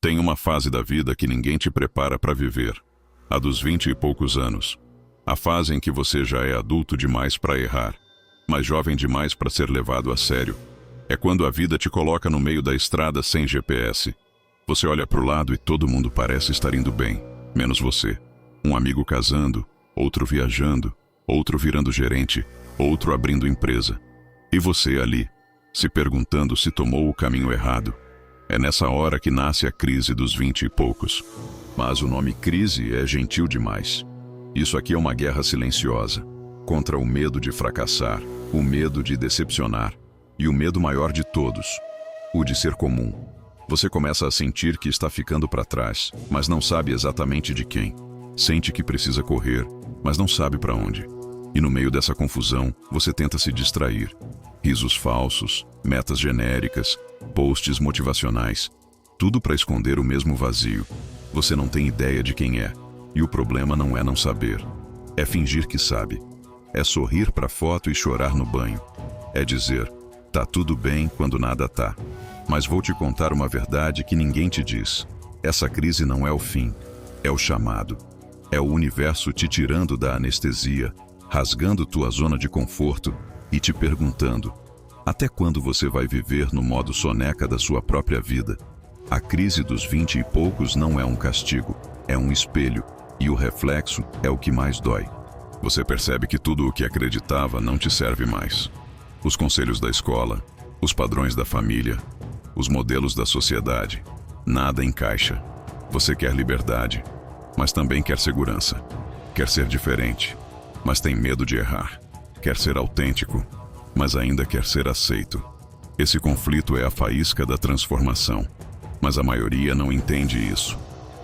Tem uma fase da vida que ninguém te prepara para viver, a dos 20 e poucos anos. A fase em que você já é adulto demais para errar, mas jovem demais para ser levado a sério. É quando a vida te coloca no meio da estrada sem GPS. Você olha para o lado e todo mundo parece estar indo bem, menos você. Um amigo casando, outro viajando, outro virando gerente, outro abrindo empresa. E você ali, se perguntando se tomou o caminho errado. É nessa hora que nasce a crise dos 20 e poucos. Mas o nome crise é gentil demais. Isso aqui é uma guerra silenciosa, contra o medo de fracassar, o medo de decepcionar e o medo maior de todos, o de ser comum. Você começa a sentir que está ficando para trás, mas não sabe exatamente de quem. Sente que precisa correr, mas não sabe para onde. E no meio dessa confusão, você tenta se distrair. Risos falsos, metas genéricas, posts motivacionais, tudo para esconder o mesmo vazio. Você não tem ideia de quem é, e o problema não é não saber. É fingir que sabe. É sorrir para a foto e chorar no banho. É dizer, tá tudo bem quando nada tá. Mas vou te contar uma verdade que ninguém te diz. Essa crise não é o fim, é o chamado. É o universo te tirando da anestesia, rasgando tua zona de conforto e te perguntando, até quando você vai viver no modo soneca da sua própria vida? A crise dos 20 e poucos não é um castigo, é um espelho, e o reflexo é o que mais dói. Você percebe que tudo o que acreditava não te serve mais. Os conselhos da escola, os padrões da família, os modelos da sociedade, nada encaixa. Você quer liberdade, mas também quer segurança. Quer ser diferente, mas tem medo de errar. Quer ser autêntico, mas ainda quer ser aceito. Esse conflito é a faísca da transformação, mas a maioria não entende isso.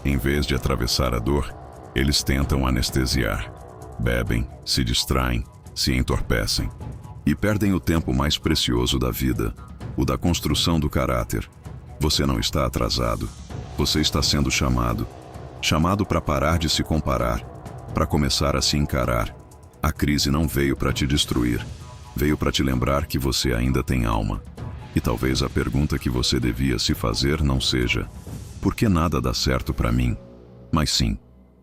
Em vez de atravessar a dor, eles tentam anestesiar. Bebem, se distraem, se entorpecem e perdem o tempo mais precioso da vida, o da construção do caráter. Você não está atrasado, você está sendo chamado. Chamado para parar de se comparar, para começar a se encarar. A crise não veio para te destruir, veio para te lembrar que você ainda tem alma. E talvez a pergunta que você devia se fazer não seja, por que nada dá certo para mim? Mas sim,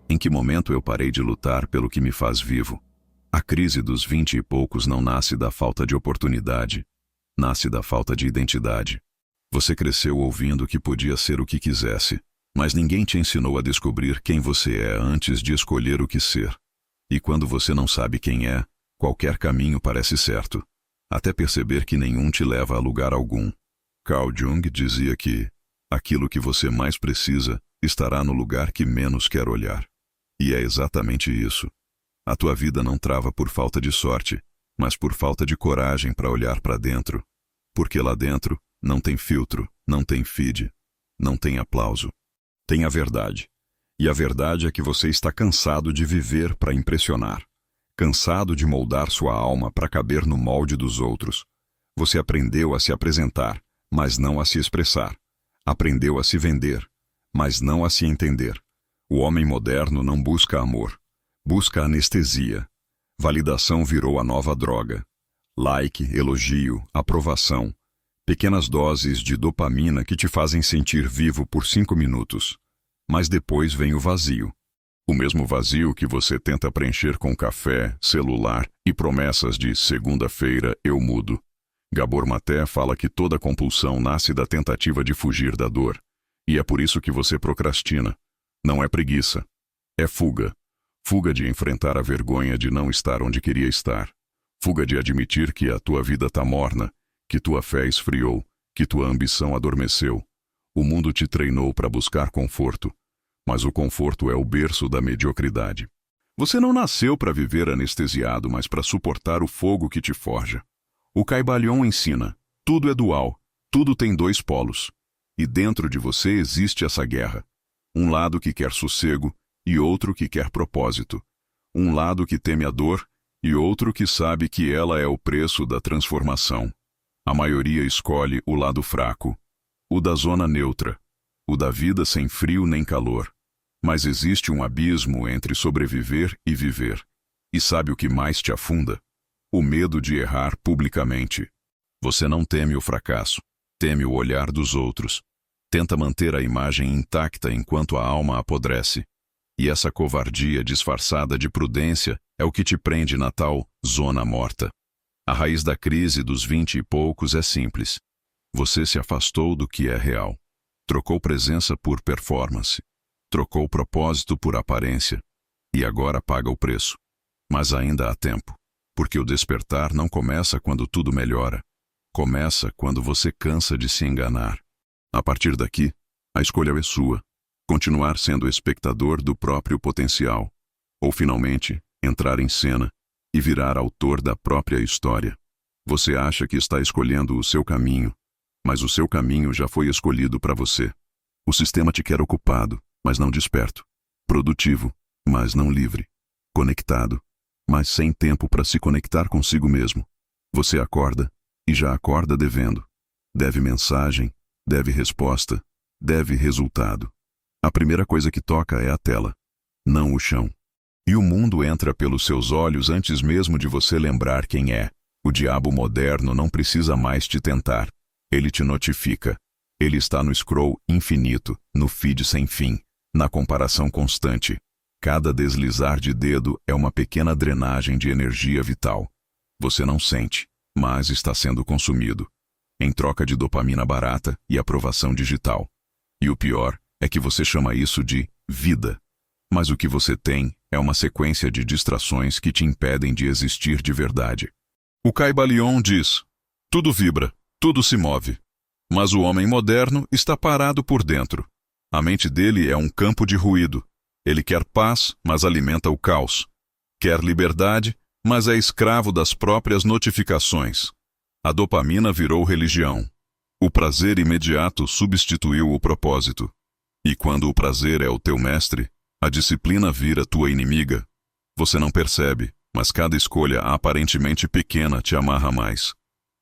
em que momento eu parei de lutar pelo que me faz vivo? A crise dos 20 e poucos não nasce da falta de oportunidade, nasce da falta de identidade. Você cresceu ouvindo que podia ser o que quisesse, mas ninguém te ensinou a descobrir quem você é antes de escolher o que ser. E quando você não sabe quem é, qualquer caminho parece certo, até perceber que nenhum te leva a lugar algum. Carl Jung dizia que aquilo que você mais precisa estará no lugar que menos quer olhar. E é exatamente isso. A tua vida não trava por falta de sorte, mas por falta de coragem para olhar para dentro. Porque lá dentro não tem filtro, não tem feed, não tem aplauso. Tem a verdade. E a verdade é que você está cansado de viver para impressionar. Cansado de moldar sua alma para caber no molde dos outros. Você aprendeu a se apresentar, mas não a se expressar. Aprendeu a se vender, mas não a se entender. O homem moderno não busca amor. Busca anestesia. Validação virou a nova droga. Like, elogio, aprovação. Pequenas doses de dopamina que te fazem sentir vivo por 5 minutos. Mas depois vem o vazio. O mesmo vazio que você tenta preencher com café, celular e promessas de segunda-feira eu mudo. Gabor Maté fala que toda compulsão nasce da tentativa de fugir da dor. E é por isso que você procrastina. Não é preguiça. É fuga. Fuga de enfrentar a vergonha de não estar onde queria estar. Fuga de admitir que a tua vida tá morna, que tua fé esfriou, que tua ambição adormeceu. O mundo te treinou para buscar conforto, mas o conforto é o berço da mediocridade. Você não nasceu para viver anestesiado, mas para suportar o fogo que te forja. O Caibalion ensina, tudo é dual, tudo tem 2 polos. E dentro de você existe essa guerra. Um lado que quer sossego e outro que quer propósito. Um lado que teme a dor e outro que sabe que ela é o preço da transformação. A maioria escolhe o lado fraco, o da zona neutra, o da vida sem frio nem calor. Mas existe um abismo entre sobreviver e viver. E sabe o que mais te afunda? O medo de errar publicamente. Você não teme o fracasso, teme o olhar dos outros. Tenta manter a imagem intacta enquanto a alma apodrece. E essa covardia disfarçada de prudência é o que te prende na tal zona morta. A raiz da crise dos 20 e poucos é simples. Você se afastou do que é real. Trocou presença por performance. Trocou propósito por aparência. E agora paga o preço. Mas ainda há tempo. Porque o despertar não começa quando tudo melhora. Começa quando você cansa de se enganar. A partir daqui, a escolha é sua. Continuar sendo espectador do próprio potencial. Ou finalmente, entrar em cena e virar autor da própria história. Você acha que está escolhendo o seu caminho, mas o seu caminho já foi escolhido para você. O sistema te quer ocupado, mas não desperto. Produtivo, mas não livre. Conectado, mas sem tempo para se conectar consigo mesmo. Você acorda e já acorda devendo. Deve mensagem, deve resposta, deve resultado. A primeira coisa que toca é a tela, não o chão. E o mundo entra pelos seus olhos antes mesmo de você lembrar quem é. O diabo moderno não precisa mais te tentar. Ele te notifica. Ele está no scroll infinito, no feed sem fim, na comparação constante. Cada deslizar de dedo é uma pequena drenagem de energia vital. Você não sente, mas está sendo consumido, em troca de dopamina barata e aprovação digital. E o pior é que você chama isso de vida. Mas o que você tem é uma sequência de distrações que te impedem de existir de verdade. O Caibalion diz: tudo vibra, tudo se move. Mas o homem moderno está parado por dentro. A mente dele é um campo de ruído. Ele quer paz, mas alimenta o caos. Quer liberdade, mas é escravo das próprias notificações. A dopamina virou religião. O prazer imediato substituiu o propósito. E quando o prazer é o teu mestre, a disciplina vira tua inimiga. Você não percebe, mas cada escolha aparentemente pequena te amarra mais.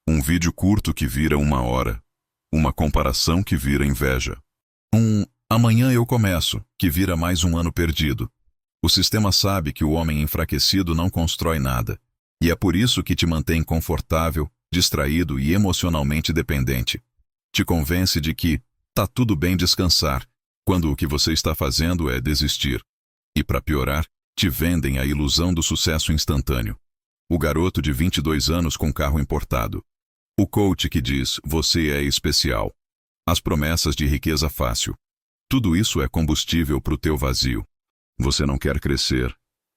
Um vídeo curto que vira 1 hora. Uma comparação que vira inveja. Amanhã eu começo, que vira mais um ano perdido. O sistema sabe que o homem enfraquecido não constrói nada. E é por isso que te mantém confortável, distraído e emocionalmente dependente. Te convence de que tá tudo bem descansar, quando o que você está fazendo é desistir. E para piorar, te vendem a ilusão do sucesso instantâneo. O garoto de 22 anos com carro importado. O coach que diz, você é especial. As promessas de riqueza fácil. Tudo isso é combustível para o teu vazio. Você não quer crescer,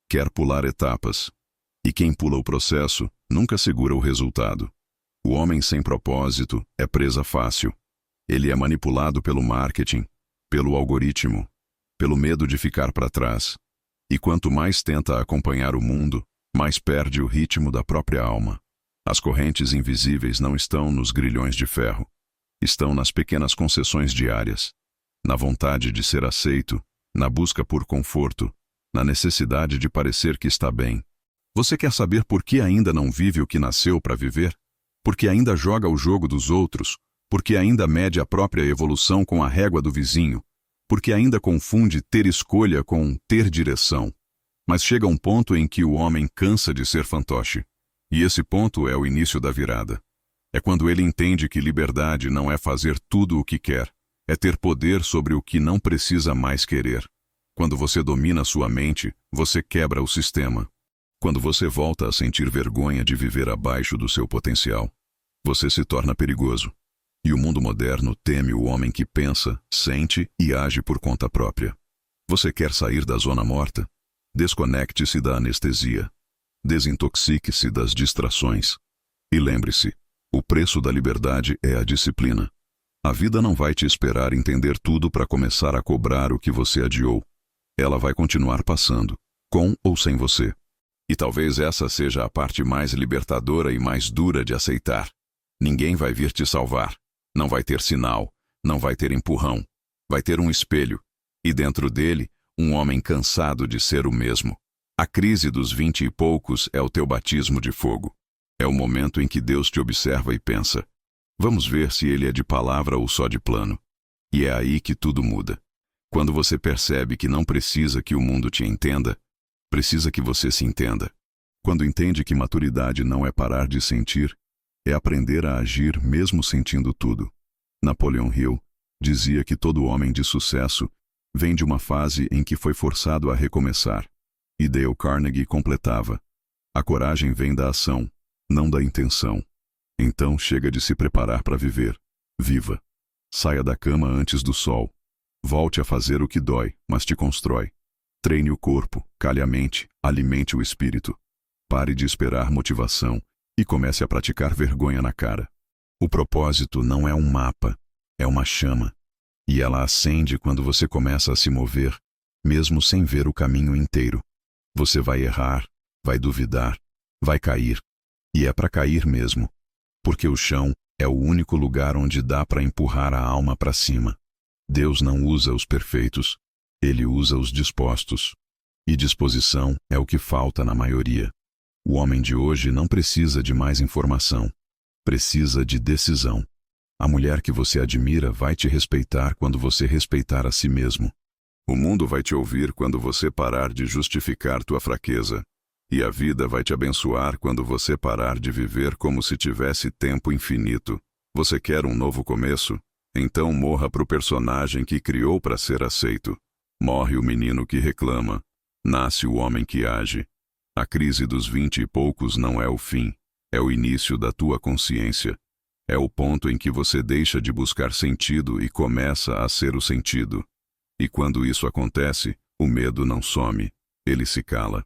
quer pular etapas. E quem pula o processo nunca segura o resultado. O homem sem propósito é presa fácil. Ele é manipulado pelo marketing, pelo algoritmo, pelo medo de ficar para trás. E quanto mais tenta acompanhar o mundo, mais perde o ritmo da própria alma. As correntes invisíveis não estão nos grilhões de ferro. Estão nas pequenas concessões diárias. Na vontade de ser aceito, na busca por conforto, na necessidade de parecer que está bem. Você quer saber por que ainda não vive o que nasceu para viver? Porque ainda joga o jogo dos outros? Porque ainda mede a própria evolução com a régua do vizinho? Porque ainda confunde ter escolha com ter direção? Mas chega um ponto em que o homem cansa de ser fantoche. E esse ponto é o início da virada. É quando ele entende que liberdade não é fazer tudo o que quer, é ter poder sobre o que não precisa mais querer. Quando você domina sua mente, você quebra o sistema. Quando você volta a sentir vergonha de viver abaixo do seu potencial, você se torna perigoso. E o mundo moderno teme o homem que pensa, sente e age por conta própria. Você quer sair da zona morta? Desconecte-se da anestesia. Desintoxique-se das distrações. E lembre-se, o preço da liberdade é a disciplina. A vida não vai te esperar entender tudo para começar a cobrar o que você adiou. Ela vai continuar passando, com ou sem você. E talvez essa seja a parte mais libertadora e mais dura de aceitar. Ninguém vai vir te salvar. Não vai ter sinal, não vai ter empurrão. Vai ter um espelho. E dentro dele, um homem cansado de ser o mesmo. A crise dos 20 e poucos é o teu batismo de fogo. É o momento em que Deus te observa e pensa: vamos ver se ele é de palavra ou só de plano. E é aí que tudo muda. Quando você percebe que não precisa que o mundo te entenda, precisa que você se entenda. Quando entende que maturidade não é parar de sentir, é aprender a agir mesmo sentindo tudo. Napoleon Hill, Dizia que todo homem de sucesso vem de uma fase em que foi forçado a recomeçar. E Dale Carnegie completava: a coragem vem da ação, não da intenção. Então chega de se preparar para viver. Viva. Saia da cama antes do sol. Volte a fazer o que dói, mas te constrói. Treine o corpo, calhe a mente, alimente o espírito. Pare de esperar motivação e comece a praticar vergonha na cara. O propósito não é um mapa, é uma chama. E ela acende quando você começa a se mover, mesmo sem ver o caminho inteiro. Você vai errar, vai duvidar, vai cair. E é para cair mesmo. Porque o chão é o único lugar onde dá para empurrar a alma para cima. Deus não usa os perfeitos, Ele usa os dispostos. E disposição é o que falta na maioria. O homem de hoje não precisa de mais informação. Precisa de decisão. A mulher que você admira vai te respeitar quando você respeitar a si mesmo. O mundo vai te ouvir quando você parar de justificar tua fraqueza. E a vida vai te abençoar quando você parar de viver como se tivesse tempo infinito. Você quer um novo começo? Então morra pro personagem que criou para ser aceito. Morre o menino que reclama. Nasce o homem que age. A crise dos 20 e poucos não é o fim. É o início da tua consciência. É o ponto em que você deixa de buscar sentido e começa a ser o sentido. E quando isso acontece, o medo não some. Ele se cala.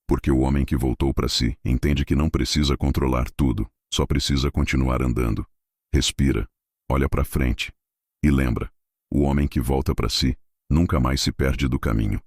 Porque o homem que voltou para si entende que não precisa controlar tudo, só precisa continuar andando. Respira, olha para frente. E lembra, o homem que volta para si nunca mais se perde do caminho.